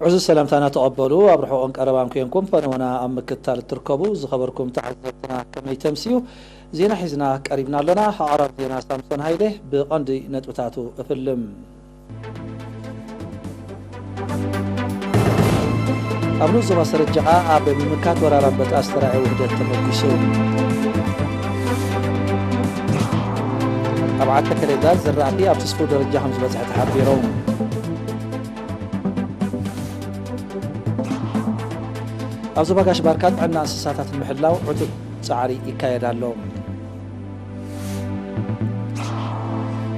عزو السلام تانا تقبلوا أبرحوا أنك أربعهم كينكم فنونا أم كتال تركبوا زخبركم تحدثنا كما يتمسيو زينا حزنا قريبنا لنا عرب زينا سامسون هايله بقندي نتبتاتو فيلم أبنو زوا سرجعا أب ممكات ورا ربط أسترعي وحدة تمكسو أبعاد تكريدات زرعتي أبتسفو درجة حمز بزحة تحبيرون أبزو باقاش باركات عنا أساساتات المحلاو عدد سعري إكايد اللوم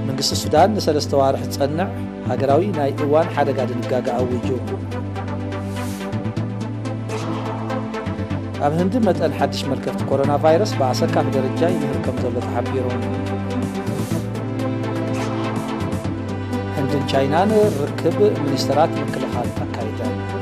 من قصة السودان نسال استوارح تصنع هاقراوي ناي إيوان حدا قاد نقاقا أويجو أم هندي متأن حدش ملكة كورونا فيروس بأسكا في درجة يمهركم زولة تحبيرون هندن شاينان ركب منسترات من كل خالق أكايدان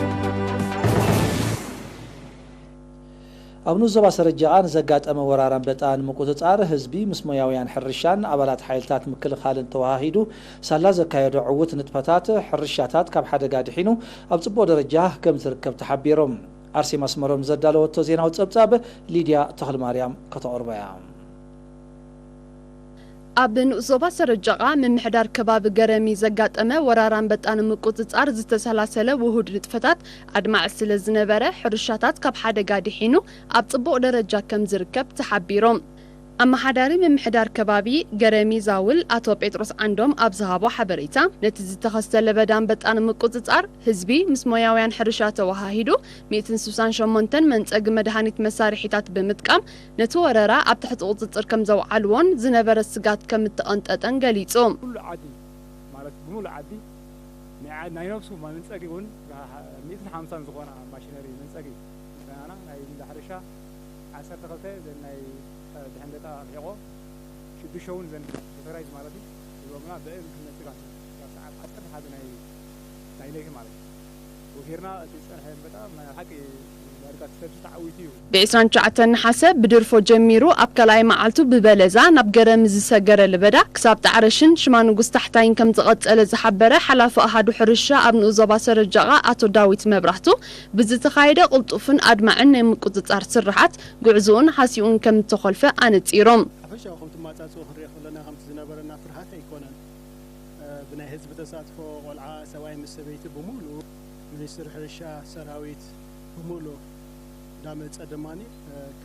أبنو زبا سرجعان زقات أما وراران بتان مقوتتار هزبي مسموياويان حرشان أبالات حيلتات مكل خالن تواهيدو سالا زكايدو عوت نتفتات حرشاتات كاب حدا قادحينو أبصبو درجاه كم تركب تحبيرهم أرسي مسمرهم زدالو التوزينا وتصبصاب ليديا تخل مريم كتوربيا أبن زوبا سرجعا من محدار كباب قرمي زقات أما وراران بتان مقوتتار زتسلاسل وهود نتفتات أدمع السلزنبرة حرشاتات كاب حدا قادحينو أبصبو درجاه كم تركب تحبيرهم أما حداري من محدار كبابي قرمي زاول أتو بيتروس عندهم أبزهابو حبريتا نتزي تخستل بدان بتان مقوتتار هزبي مسموياويان حرشات وهاهيدو 168 منطق مدهانيت مسارحيتات بمتقام نتو وررا أب تحت قوتتر كم زو علوان زنبر السقات كم تقنطتن قليتهم كل عادي مالت بمول عادي ناي نفسو ما منطقي ون 150 زغونا ماشينري منطقي انا ناي الحرشا 10 تخلته ناي دحندتا يقو شدشون زين ترايز مالتي يومنا بأي نتيجة ساعات 10 هذا ناي ليه مالتي وغيرنا تسأل هاي بتا ما حكي باركات تعويتيو بإسران شعتن حسب بدرفو جميرو أبكلاي معلتو ببلزا نبقرم زسجر لبدا كساب تعرشن شمان نقص تحتين كم تغط على زحبرة حلاف أحد حرشة ابن زبا سرجعة أتو داويت مبرحتو بزتخايدة قلطوفن أدمعن مقطط أرت سرحات قعزون حاسيون كم تخلفة أنتيرم حفشة وخمت ما تاسو خريخ لنا خمس زنبرنا فرحات يكونن بنا حزب تساتفو والعا سواي مسبيت بمولو منستر حرشة سراويت بمولو دامت أدماني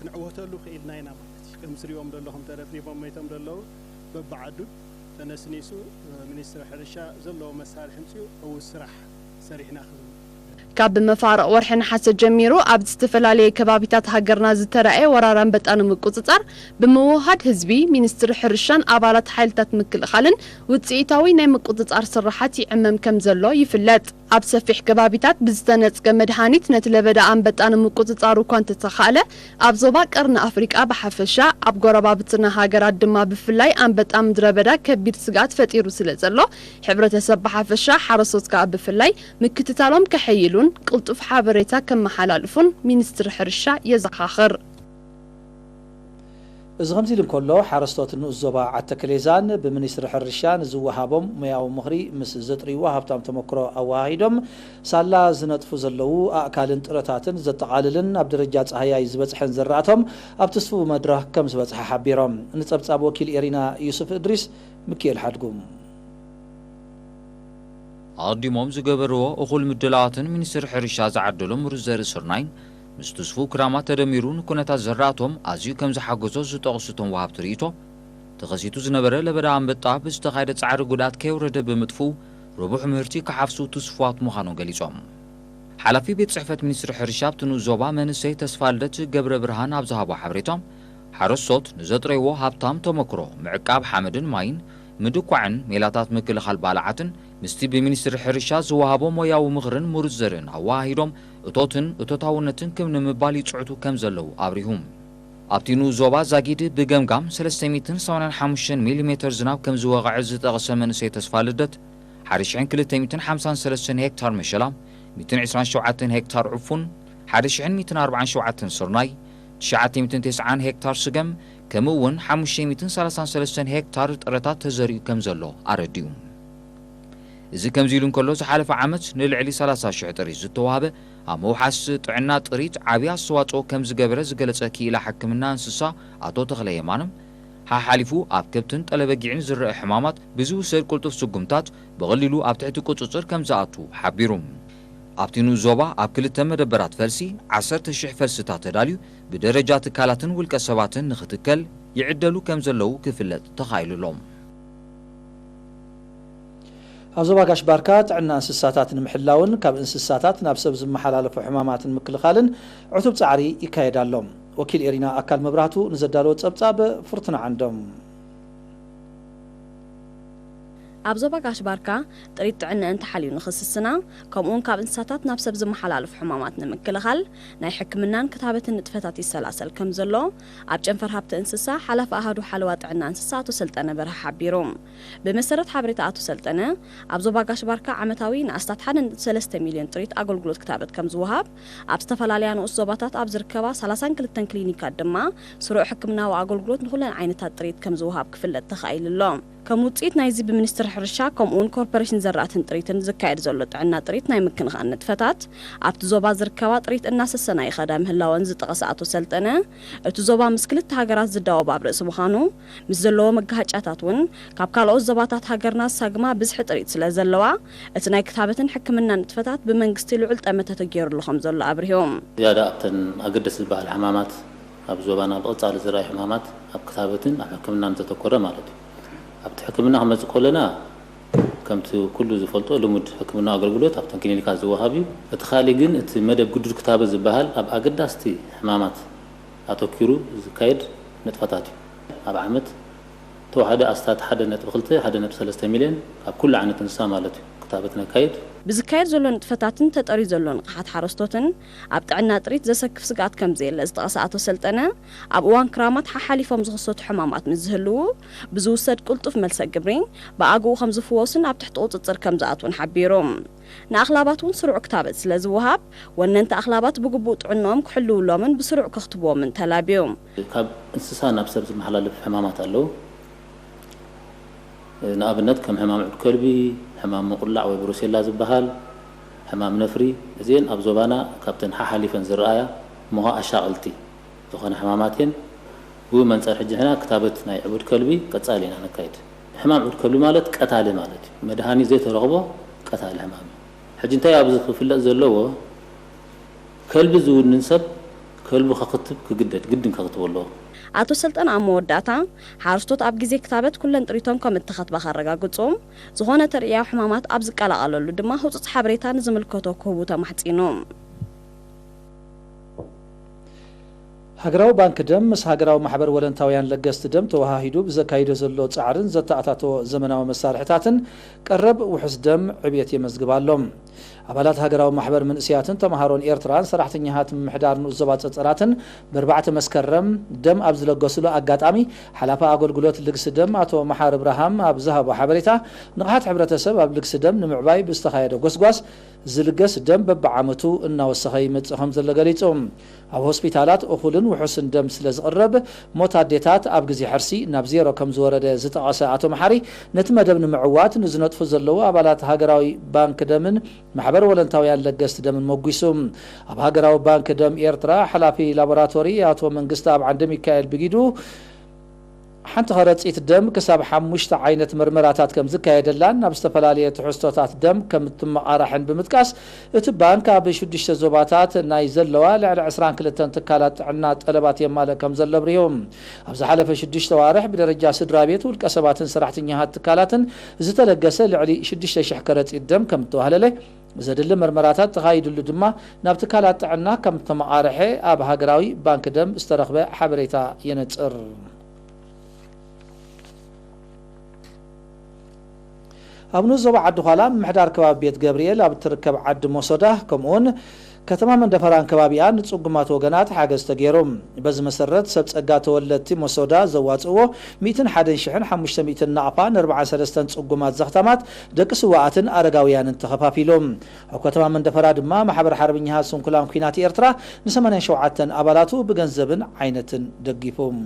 كنعوهتلو خيلنا ينا مالتي كمسريوم دلهم ترفريبهم ميتهم دلو ببعدو تنسنيسو منستر حرشة زلو مسار حمسيو أو السرح سريحنا خذون كاب مفارق ورحن حسد جميرو أبد استفلالي كبابيتات هاجرنا زترأي وراران بتأنو مقوتتار بموهاد هزبي منستر حرشان أبالات حيلتات مكل خالن وتسيتاوي ناي مقوتتار سرحاتي عمم كم زلو يفلات أب سفيح كبابيتات بزتنت كمدهانيت نتلبدا أن بتأنو مقوتتارو كانت تخالة أب زوبا قرن أفريقيا بحفشا أب قربا بتنا هاجرات دما بفلاي أن بتأم دربدا كبير سقات فتيرو سلزلو حبرة سب حفشا حرصوت كأب بفلاي مكتتالهم كحيلو قلت في حابريتا كم حلالفون منستر حرشة يزخاخر إذا غمزي لهم كله حرستوت إنه الزبا عتكليزان بمنستر حرشان زوهابهم مياو مغري مس زتري وهابتام تمكرو أواهيدهم سالا زنت فوزلو أكالن ترتاتن زتقاللن أبدرجات هيا يزبطحن زرعتهم أبتسفو مدره كم زبطح حبيرهم نتصاب وكيل إيرينا يوسف إدريس مكيل حدقوم عاديموم زقبروا أقول مدلاتن منستر حرشة زعدلهم رزار سرناين مستسفو كرامات تدميرون كونتا زراتهم أزيو كم زحقوزو زتقصتهم وهاب تريتو تغسيتو زنبرة لبدا عم بطاب استخايدة سعر قدات كيورد بمدفو ربوح مهرتي كحفصو تسفوات مخانو قليزهم حلفي بيت صحفة منستر حرشة بتنو زوبا منسي تسفالدت قبر برهان عبزهابو حبريتهم حرس صوت نزت ريوو هابتام تمكرو معقاب حامدن ماين مدقوعن ميلاتات مكل خالبالعاتن مستي بمنستر حرشة زوهابو موياو مغرن مرزرن هواهيدهم እቶትን እቶታውነትን ከም ንምባል ይጽዕቱ ከም ዘለው አብሪሁም ኣብቲኑ ዞባ ዛጊድ ብገምጋም 385 ሚሊ ሜትር ዝናብ ከም ዝወቕዕ ዝጠቕሰ መንእሰይ ተስፋ ልደት 1253 ሄክታር መሸላ 127 ሄክታር ዑፉን 1147 ስርናይ 990 ሄክታር ስገም ከምኡውን 533 ሄክታር ጥረታት ተዘሪኡ ከም ዘሎ ኣረዲዩ እዚ ከምዚ ኢሉ እንከሎ ዝሓለፈ ዓመት ንልዕሊ 30,000 ጥሪት ዝተዋሃበ ኣብ ምውሓስ ጥዕና ጥሪት ዓብዪ ኣስተዋፅኦ ከም ዝገበረ ዝገለጸ ክኢላ ሕክምና እንስሳ ኣቶ ተኽለ የማኖም ሓሓሊፉ ኣብ ከብትን ጠለበጊዕን ዝረአ ሕማማት ብዝውሰድ ቁልጡፍ ስጉምታት ብቐሊሉ ኣብ ትሕቲ ቁፅፅር ከም ዝኣቱ ሓቢሩ ኣብቲ ንኡስ ዞባ ኣብ 2 መደበራት ፈልሲ 10,000 ፈልስታት ተዳልዩ ብደረጃ ትካላትን ውልቀ ሰባትን ንኽትከል ይዕደሉ ከም ዘለዉ ክፍለጥ ተኻኢሉሎም ኣብ ዞባ ጋሽ ባርካ ጥዕና እንስሳታት ንምሕላውን ካብ እንስሳታት ናብ ሰብ ዝመሓላለፉ ሕማማትን ምክልኻልን ዕቱብ ፃዕሪ ይካየድ ኣሎ ወኪል ኤሪና ኣካል መብራህቱ ንዘዳለወ ጸብጻብ ፍርቱና ዓንዶም ኣብ ዞባ ጋሽ ባርካ ጥሪት ጥዕንአን ተሓልዩ ንኽስስና ከምኡውን ካብ እንስሳታት ናብ ሰብ ዝመሓላለፉ ሕማማት ንምክልኻል ናይ ሕክምናን ክታበትን ንጥፈታት ይሰላሰል ከም ዘሎ ኣብ ጨንፈር ሃብቲ እንስሳ ሓላፊ ኣሃዱ ሓለዋ ጥዕና እንስሳ ኣቶ ሰልጠነ በርሀ ሓቢሮም ብመሰረት ሓበሬታ ኣቶ ሰልጠነ ኣብ ዞባ ጋሽ ባርካ ዓመታዊ ንኣስታት 1.3 ሚልዮን ጥሪት ኣገልግሎት ክታበት ከም ዝወሃብ ኣብ ዝተፈላለያ ንኡስ ዞባታት ኣብ ዝርከባ 32 ክሊኒካት ድማ ስሩዕ ሕክምናዊ ኣገልግሎት ንኹለን ዓይነታት ጥሪት ከም ዝወሃብ ክፍለጥ ተኻኢሉሎ ከም ውፅኢት ናይዚ ብሚኒስትሪ ሕርሻ ከምኡውን ኮርፖሬሽን ዘራእትን ጥሪትን ዝካየድ ዘሎ ጥዕና ጥሪት ናይ ምክንኻን ንጥፈታት ኣብቲ ዞባ ዝርከባ ጥሪት እናሰሰና ይኸዳ ምህላወን ዝጠቐሰ ኣቶ ሰልጠነ እቲ ዞባ ምስ ክልተ ሃገራት ዝዳወብ ኣብ ርእሲ ምዃኑ ምስ ዘለዎ መጋሃጫታት እውን ካብ ካልኦት ዞባታት ሃገርና ሳግማ ብዝሒ ጥሪት ስለ ዘለዋ እቲ ናይ ክታበትን ሕክምና ንጥፈታት ብመንግስቲ ልዑል ጠመተ ተገይሩሉ ከም ዘሎ ኣብርሂቦም ዝያዳ ኣብተን ኣገደሲ ዝበሃል ሕማማት ኣብ ዞባና ብቕፃሊ ዝረኣዩ ሕማማት ኣብ ክታበትን ኣብ ሕክምናን ዘተኮረ ማለት እዩ ኣብቲ ሕክምና ክመጽእ ከለና ከምቲ ኩሉ ዝፈልጦ ልሙድ ሕክምና ኣገልግሎት ኣብተን ክሊኒካት ዝወሃብ እዩ እቲ ካሊእ ግን እቲ መደብ ግዱድ ክታበት ዝበሃል ኣብ ኣገዳስቲ ሕማማት ኣተኪሩ ዝካየድ ንጥፈታት እዩ ኣብ ዓመት ተዋሓደ ኣስታት 1.2 1.3 ሚልዮን ኣብ ኩሉ ዓይነት እንስሳ ማለት እዩ ክታበት ነካይድ ብዝካየድ ዘሎ ንጥፈታትን ተጠሪ ዘሎ ንቕሓት ሓረስቶትን ኣብ ጥዕና ጥሪት ዘሰክፍ ስጋኣት ከም ዘየለ ዝጠቐሰ ኣቶ ሰልጠነ ኣብ እዋን ክራማት ሓሓሊፎም ዝኽሰቱ ሕማማት ምስ ዝህልው ብዝውሰድ ቁልጡፍ መልሰ ግብሪ ብኣግኡ ከም ዝፍወሱን ኣብ ትሕቲ ቁፅፅር ከም ዝኣትውን ሓቢሮም ንኣኽላባት እውን ስሩዕ ክታበት ስለ ዝወሃብ ወነንቲ ኣኽላባት ብግቡእ ጥዕንኦም ክሕልውሎምን ብስሩዕ ክኽትብዎምን ተላብዮም ካብ እንስሳ ናብ ሰብ ዝመሓላለፍ ሕማማት ኣለዉ ንኣብነት ከም ሕማም ዑድ ከልቢ ሕማም መቁላዕ ወይ ብሩሴላ ዝበሃል ሕማም ነፍሪ እዚአን ኣብ ዞባና ካብተን ሓሓሊፈን ዝረኣያ እሞ ኣሻቕልቲ ዝኾነ ሕማማት እየን ብመንፀር ሕጂ ሕና ክታበት ናይ ዕቡድ ከልቢ ቀጻሊ ኢና ነካይድ ሕማም ዑድ ከልቢ ማለት ቀታሊ ማለት እዩ መድሃኒት ዘይተረኽቦ ቀታሊ ሕማም ሕጂ እንታይ ኣብዚ ክፍለጥ ዘለዎ ከልቢ ዝውንን ሰብ ከልቢ ከኽትብ ክግደድ ግድን ከኽትብ ኣለዎ ኣቶ ሰልጠነ ኣብ መወዳእታ ሓረስቶት ኣብ ግዜ ክታበት ኩለን ጥሪቶም ከም እትኸትባ ከረጋግጾም ዝኾነ ተርእያዊ ሕማማት ኣብ ዝቀላቐለሉ ድማ ህፁፅ ሓበሬታ ንዝምልከቶ ክህቡ ተማሕፂኖም ሃገራዊ ባንክ ደም ምስ ሃገራዊ ማሕበር ወለንታውያን ለገስቲ ደም ተዋሃሂዱ ብዘካይዶ ዘሎ ጻዕርን ዘተኣታተወ ዘመናዊ መሳርሕታትን ቀረብ ውሕስ ደም ዕብየት የመዝግባሎም ኣባላት ሃገራዊ ማሕበር መንእስያትን ተማሃሮን ኤርትራን ሰራሕተኛታት ምምሕዳር ንኡስ ዞባ ጸጸራትን ብ4 መስከረም ደም ኣብ ዝለገሱሉ ኣጋጣሚ ሓላፋ ኣገልግሎት ልግሲ ደም ኣቶ መሓር እብራሃም ኣብ ዝሃቦ ሓበሬታ ንቕሓት ሕብረተሰብ ኣብ ልግሲ ደም ንምዕባይ ብዝተኻየደ ጎስጓስ ዝልገስ ደም በብዓመቱ እናወሰኸ ይመጽእ ከም ዘሎ ገሊፆም ኣብ ሆስፒታላት እኹልን ውሑስን ደም ስለ ዝቕረብ ሞት ኣዴታት ኣብ ግዜ ሕርሲ ናብ ዜሮ ከም ዝወረደ ዝጠቐሰ ኣቶ መሓሪ ነቲ መደብ ንምዕዋት ንዝነጥፉ ዘለዉ ኣባላት ሃገራዊ ባንክ ደምን ማሕበር ወለንታውያን ለገስቲ ደምን መጉሱ ኣብ ሃገራዊ ባንክ ደም ኤርትራ ሓላፊ ላቦራቶሪ ኣቶ መንግስቲ ኣብ ዓንደ ሚካኤል ብጊዱ ሓንቲ ኸረፂት ደም ክሳብ 5 ዓይነት ምርመራታት ከም ዝካየደላን ናብ ዝተፈላለየ ትሕዝቶታት ደም ከም እትመቓራሕን ብምጥቃስ እቲ ባንክ ኣብ 6 ዞባታት ናይ ዘለዋ ልዕሊ 22 ትካላት ጥዕና ጠለባት የማልእ ከም ዘሎ ኣብርሂቦም ኣብ ዝሓለፈ 6 ዋርሕ ብደረጃ ስድራ ቤት ውልቀ ሰባትን ሰራሕተኛታት ትካላትን ዝተለገሰ ልዕሊ 6,000 ከረፂት ደም ከም ዝተዋህለለ ዘድሊ ምርመራታት ተኻይድሉ ድማ ናብ ትካላት ጥዕና ከም ተመቓርሐ ኣብ ሃገራዊ ባንክ ደም ዝተረኽበ ሓበሬታ የነጽር ኣብ ንኡስ ዞባ ዓዲ ኋላ ምሕዳር ከባቢ ቤት ገብርኤል ኣብ እትርከብ ዓዲ ሞሶዳ ከምኡውን ከተማ መንደፈራን ከባቢኣ ንጽጉማት ወገናት ሓገዝ ተገይሮም በዚ መሰረት ሰብ ጸጋ ተወለድቲ ሞሶዳ ዘዋጽእዎ 101,500 ናቕፋ ን43 ጽጉማት ዘኽተማት ደቂ ስዋኣትን ኣረጋውያንን ተኸፋፊሎም ኣብ ከተማ መንደፈራ ድማ ማሕበር ሓርበኛታት ስንኩላን ኩናት ኤርትራ ን87 ኣባላቱ ብገንዘብን ዓይነትን ደጊፎም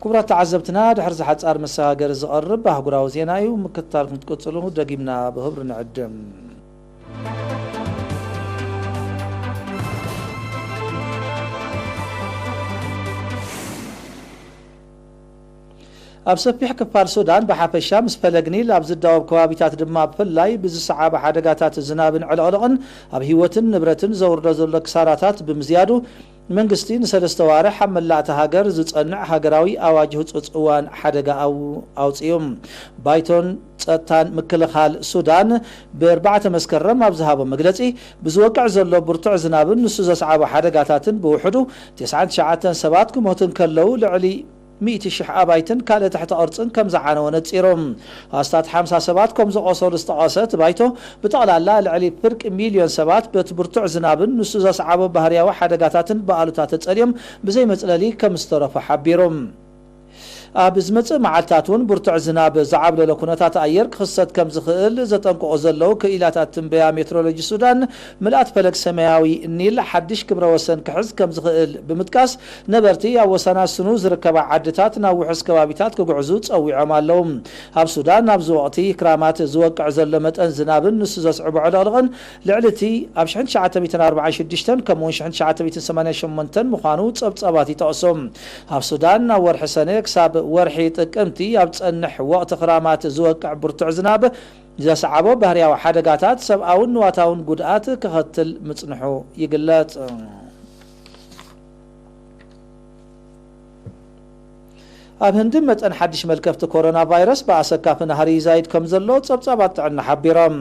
كبرات تعزبتنا دحر زحات صار مساغر زقرب بهغراو زينايو مكتال متقصلو دقيمنا بهبر نعدم ኣብ ሰፊሕ ክፋል ሱዳን ብሓፈሻ ምስ ፈለግኒ ኣብ ዝዳወብ ከባቢታት ድማ ብፍላይ ብዝሰዓበ ሓደጋታት ዝናብን ዕለቕለቕን ኣብ ህይወትን ንብረትን ዘውርዶ ዘሎ ክሳራታት ብምዝያዱ መንግስቲ ንሰለስተ ዋርሕ ኣብ መላእቲ ሃገር ዝጸንዕ ሃገራዊ ኣዋጅ ህፁፅ እዋን ሓደጋ ኣውፅዮም ባይቶን ጸጥታን ምክልኻል ሱዳን ብ4 መስከረም ኣብ ዝሃቦ መግለጺ ብዝወቅዕ ዘሎ ብርቱዕ ዝናብን ንሱ ዘስዓበ ሓደጋታትን ብውሕዱ 99 ሰባት ክሞትን ከለው ልዕሊ 100,000 ኣባይትን ካልእ ትሕቲ ቅርጽን ከም ዝዓነወ ነጺሮም ኣስታት 50 ሰባት ከም ዝቆሰሉ ዝተቐሰት ባይቶ ብጠቕላላ ልዕሊ ፍርቂ ሚልዮን ሰባት በቲ ብርቱዕ ዝናብን ንሱ ዘስዓበ ባህርያዊ ሓደጋታትን በኣሉታት ተጸልዮም ብዘይ መጽለሊ ከም ዝተረፉ ሓቢሮም ኣብ ዝመጽእ መዓልታትን ብርቱዕ ዝናብ ዝዓብለለ ኩነታት ኣየር ክኽሰት ከም ዝኽእል ዘጠንቅቑ ዘለው ክኢላታት ትንበያ ሜትሮሎጂ ሱዳን ምልኣት ፈለግ ሰማያዊ ኒል ሓድሽ ክብረ ወሰን ክሕዝ ከም ዝኽእል ብምጥቃስ ነበርቲ ኣብ ወሰናት ስኑ ዝርከባ ዓድታት ናብ ውሕስ ከባቢታት ክጉዕዙ ጸዊዖም ኣለው ኣብ ሱዳን ኣብዚ ወቕቲ ክራማት ዝወቅዕ ዘሎ መጠን ዝናብን ንሱ ዘስዕቦ ዕለቕልቕን ልዕሊ እቲ ኣብ 1946 ከምኡውን 1988 ምዃኑ ጸብጸባት ይጠቕሶም ኣብ ሱዳን ኣብ ወርሒ ሰነ ክሳብ ወርሒ ጥቅምቲ ኣብ ጸንሕ ወቕቲ ክራማት ዝወቅዕ ብርቱዕ ዝናብ ዘስዓቦ ባህርያዊ ሓደጋታት ሰብኣውን ንዋታውን ጉድኣት ክኸትል ምጽንሑ ይግለጽ ኣብ ህንዲ መጠን ሓድሽ መልከፍቲ ኮሮና ቫይረስ ብኣሰካፍ ናህሪ ዛይድ ከም ዘሎ ጸብጻባት ጥዕና ሓቢሮም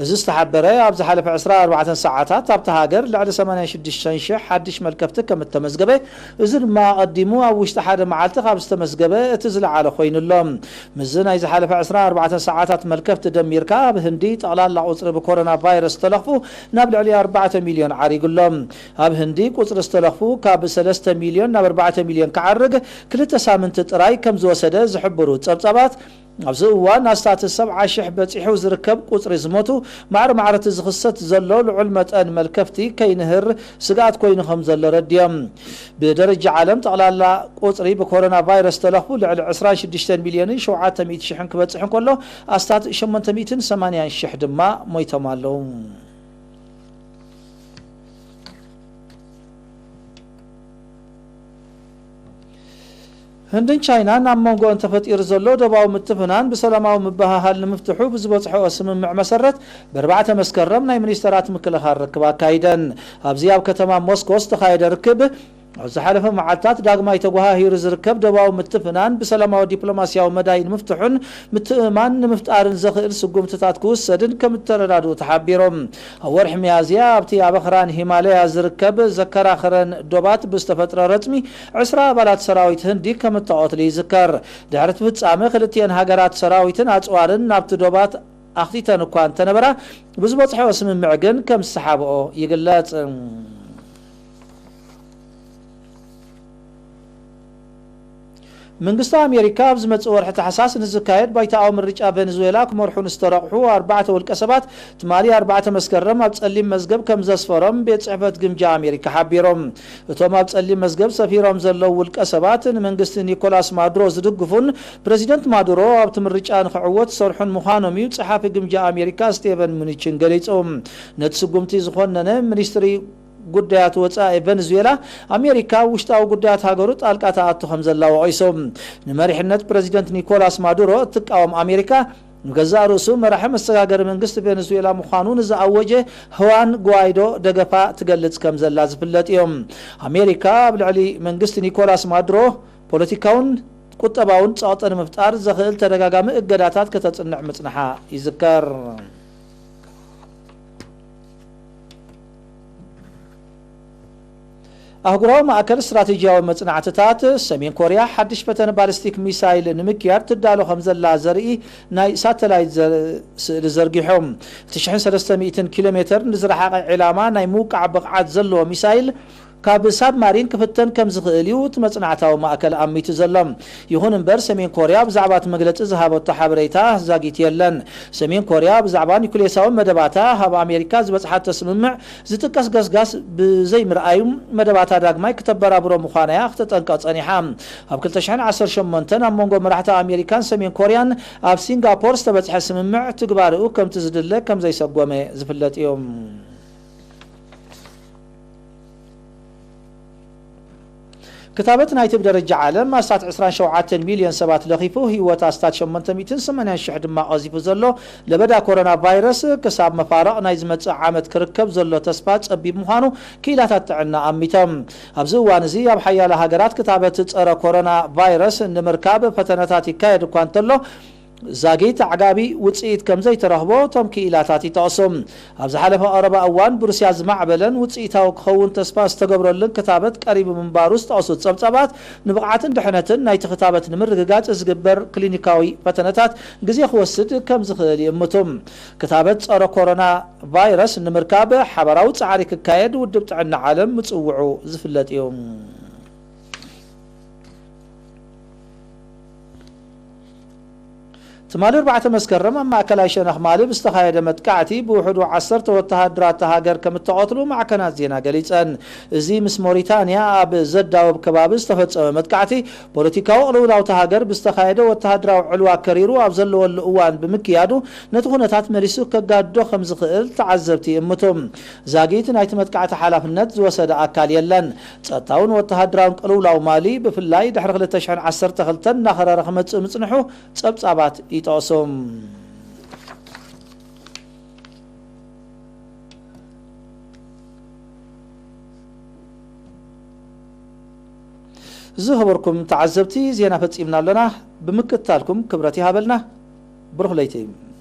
እዚ ዝተሓበረ ኣብ ዝሓለፈ 24 ሰዓታት ኣብቲ ሃገር ልዕሊ 86,000 ሓድሽ መልከፍቲ ከም እተመዝገበ እዚ ድማ ቀዲሙ ኣብ ውሽጢ ሓደ መዓልቲ ካብ ዝተመዝገበ እቲ ዝለዓለ ኮይኑሎም ምዝ ናይ ዝሓለፈ 24 ሰዓታት መልከፍቲ ደሚርካ ኣብ ህንዲ ጠቕላላ ቁፅሪ ብኮሮና ቫይረስ ተለኽፉ ናብ ልዕሊ 4 ሚልዮን ዓሪጉሎም ኣብ ህንዲ ቁፅሪ ዝተለኽፉ ካብ 3 ሚልዮን ናብ 4 ሚልዮን ክዓርግ 2 ሳምንት ጥራይ ከም ዝወሰደ ዝሕብሩ ጸብጻባት ኣብዚ እዋን ኣስታት 70,000 በፂሑ ዝርከብ ቁፅሪ ዝሞቱ ማዕረማዕረት ዝኽሰት ዘሎ ልዑል መጠን መልከፍቲ ከይንህር ስጋት ኮይኑ ከም ዘሎ ረድዮም ብደረጃ ዓለም ጠቕላላ ቁፅሪ ብኮሮና ቫይረስ ተለኽፉ ልዕሊ 26 ሚልዮን 700,000 ክበፅሕ እንከሎ ኣስታት 880,000 ድማ ሞይቶም ኣለው هندن چاينا نام مونغو انتفطير زلو دباو متفنان بسلاماو مباهال نمفتحو بزبصحو اسممع مسرت ب4 مسكرم ناي منسترات مكلخار ركبا كايدن ابزياب كتما موسكو استخايد ركب زحلفه معالتات داغماي تغواهير زركب دباو متفنان بسلاماو دبلوماسياو مداين مفتحون متمان مفتارن زخير سغومتات كوسدن كم تردادو تحبيروم ورح ميازيا ابتي ابخران هيماليا زركب زكرا خرن دوبات بستفطر رتمي 10 ابالات سراويت هندي كم تعوت لي ذكر دعرت فصامه خلتين هاغرات سراويتن اصوارن نابت دوبات اختيتن كان تنبره بزبصحو اسم معجن كم سحابو يغلط منግስቱ ኣሜሪካ ኣብ ዝመጽእ ወርሒ ተሓሳስ ንዝካየድ ባይታዊ ምርጫ ቬኔዙዌላ ክመርሑን ዝተረቕሑ 4 ውልቀ ሰባት ትማሊ 4 መስከረም ኣብ ጸሊም መዝገብ ከም ዘስፈሮም ቤት ጽሕፈት ግምጃ ኣሜሪካ ሓቢሮም እቶም ኣብ ጸሊም መዝገብ ሰፊሮም ዘለዉ ውልቀ ሰባት ንመንግስቲ ኒኮላስ ማዱሮ ዝድግፉን ፕሬዚደንት ማዱሮ ኣብቲ ምርጫ ንኽዕወት ሰርሑን ምዃኖም እዩ ጸሓፊ ግምጃ ኣሜሪካ ስቴቨን ሙኒችን ገሊጾም ነቲ ስጉምቲ ዝኾነነ ሚኒስትሪ ጉዳያት ወጻኢ ቬኔዙዌላ ኣሜሪካ ውሽጣዊ ጉዳያት ሃገሩ ጣልቃ ተኣቱ ከም ዘላ ወቂሶም ንመሪሕነት ፕሬዚደንት ኒኮላስ ማዱሮ እትቃወም ኣሜሪካ ንገዛ ርእሱ መራሒ መሰጋገሪ መንግስቲ ቬኔዙዌላ ምዃኑ ንዝኣወጀ ህዋን ጓይዶ ደገፋ ትገልጽ ከም ዘላ ዝፍለጥ እዮም ኣሜሪካ ኣብ ልዕሊ መንግስቲ ኒኮላስ ማዱሮ ፖለቲካውን ቁጠባውን ጸቕጢ ንምፍጣር ዘኽእል ተደጋጋሚ እገዳታት ከተጽንዕ ምጽንሓ ይዝከር أهجروا مأكل استراتيجية ومصنعتات سمين كوريا حدش فتن بالستيك ميسايل نمكيار تدالو خمزة لازري ناي ساتلايت زرقيحهم 9300 كيلومتر نزرح علامة ناي موقع بقعات زلو ميسايل ካብ ሳብማሪን ክፍተን ከም ዝኽእል እዩ መጽናዕታዊ ማእከል ኣሚቱ ዘሎ ይኹን እምበር ሰሜን ኮርያ ብዛዕባ መግለጺ ዝሃበቶ ሓበሬታ ዛጊት የለን ሰሜን ኮርያ ብዛዕባ ኒኩሌሳዊ መደባታ ሃብ ኣሜሪካ ዝበጽሓት ተስምምዕ ዝጥቀስ ገስጋስ ብዘይ ምርኣዩ መደባታ ዳግማይ ከተበራብሮ ምዃናያ ክትጠንቀቕ ጸኒሓ ኣብ 2018 ኣብ መንጎ መራሕቲ ኣሜሪካን ሰሜን ኮርያን ኣብ ሲንጋፖር ዝተበጽሐ ስምምዕ ትግባርኡ ከምቲ ዝድለ ከም ዘይሰጎመ ዝፍለጥ እዩ كتابة نايتب درجة عالم أستات 27 مليون سبات لخيفو هيوة أستات 880 شحد ما أزيفو زلو لبدا كورونا فيروس كساب مفارق نايزمت عامت كركب زلو تسبات أبيب مخانو كيلاتات عنا أميتم أبزو وانزي أب حيالة هاجرات كتابة تسأرى كورونا فيروس نمركاب فتنتاتي كايد كوانتلو زاغيت عقابي وصيت كم زي ترهبو توم كيلاتاتي تقسم ابز حلفه أربع أوان بروسيا زمعبلن وصيتاو كخون تسبا استغبرلن كتابت قريب من باروس تقصد صبصبات نبقعتن دحنتن ناي تختابت نمرغغاص زغبر كلينيكاوي فتنتات غزي خوسد كم زخل يمتم كتابت صار كورونا فيروس نمركاب حبراو صعري كايد ودب طعنا عالم مصوعو زفلت يوم تمالي 4 مسكرم أما أكلاي شنخ مالي بستخايدة متكعتي بوحدو عصرت واتهادرات تهاجر كمتقاتلو مع كنات زينا قليتان زي مس موريتانيا أب زدا وبكباب استفت متكعتي بوليتيكاو قلولاو تهاجر بستخايدة واتهادراو علوا كريرو أبزلو والقوان بمكيادو نتغونتات مريسو كقادو خمز خيل تعذبتي امتهم زاقيت نايت متكعت حالف النت وسد أكال يلن تتاون واتهادراو قلولاو مالي بفلاي دحرق لتشحن عصرت خلتن نخر رخمت مصنحو تبصابات يتقسم زهبركم تعذبتي زينا فتيمنا لنا بمكتالكم كبرتي هابلنا بروح ليتيم